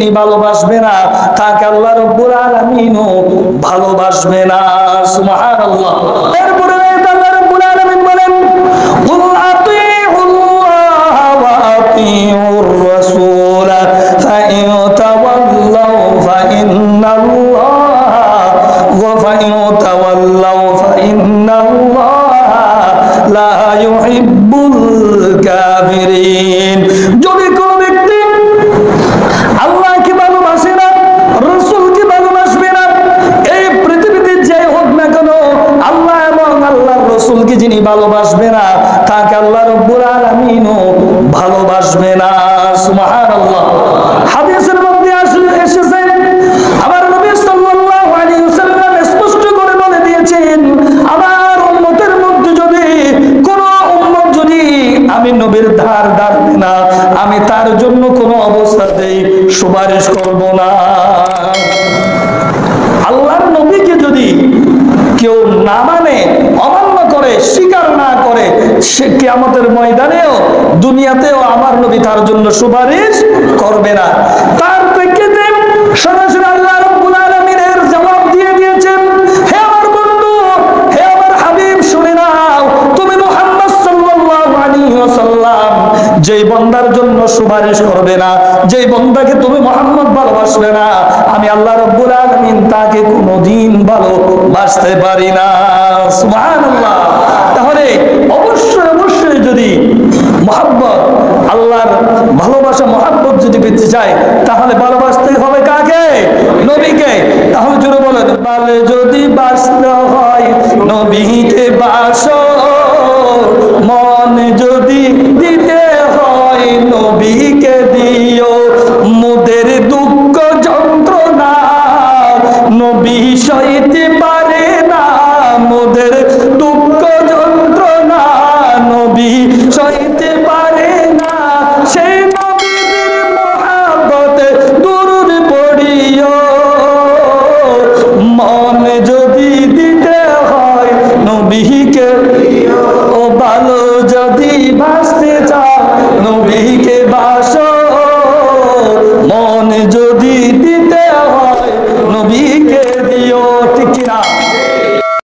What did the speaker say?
যিনি ভালোবাসবে না তাকে আল্লাহ রাব্বুল আলামিনও ভালোবাসবে না। সুবহানাল্লাহ। এরপরে আল্লাহ রাব্বুল আলামিন বলেন কুল আতিউল্লাহ ওয়া আতিউর রাসূল ফাইন তাওয়াল্লাউ ফাইন্নাল্লাহা লা ইউহিব্বুল কাফিরিন। যদি কোন ব্যক্তি আল্লাহকে ভালোবাসে না, রাসূলকে ভালোবাসবে না, এই পৃথিবীতে যে হোক না কেন আল্লাহ এবং আল্লাহর রাসূলকে যিনি ভালোবাসবে না তাকে আল্লাহ রাব্বুল আলামিনও ভালোবাসবে না। সুবহানাল্লাহ। হাদিসের মধ্যে এসেছে আমার নবী সাল্লাল্লাহু আলাইহি ওয়াসাল্লাম স্পষ্ট করে বলে দিয়েছেন, আমার উম্মতের মধ্যে যদি কোন উম্মত যদি আমি নবীর ধার ধারবে না, আমি তার জন্য কোনো অবস্থাতেই সুপারিশ করব না। আল্লাহর নবীকে যদি কেউ না মানে, অমান্য করে, স্বীকার না করে, সে কিয়ামতের ময়দানেও দুনিয়াতেও আমার নবী তার জন্য সুপারিশ করবে না। তার প্রেক্ষিতে সরাসরি আল্লাহ রাব্বুল আলামিনের জবাব দিয়ে দিয়েছেন, হে আমার বন্ধু, হে আমার হাবিব, শুনে নাও, তুমি মুহাম্মদ সাল্লাল্লাহু আলাইহি ওয়াসাল্লাম যেই বান্দার জন্য সুপারিশ করবে না, যেই বান্দাকে তুমি মুহাম্মদ ভালোবাসবে না, আমি আল্লাহ রাব্বুল আলামিন তাকে কোনোদিন ভালোবাসতে পারি না। সুবহানাল্লাহ। তাহলে অবশ্যই যদি মুহাব্বত, আল্লাহর ভালোবাসা, মুহাব্বত যদি পেতে চাই তাহলে ভালোবাসতে হবে কাকে? নবীকে। তাহলে জোরে বলেন, ভালো যদি বাসতে হয় নবীকে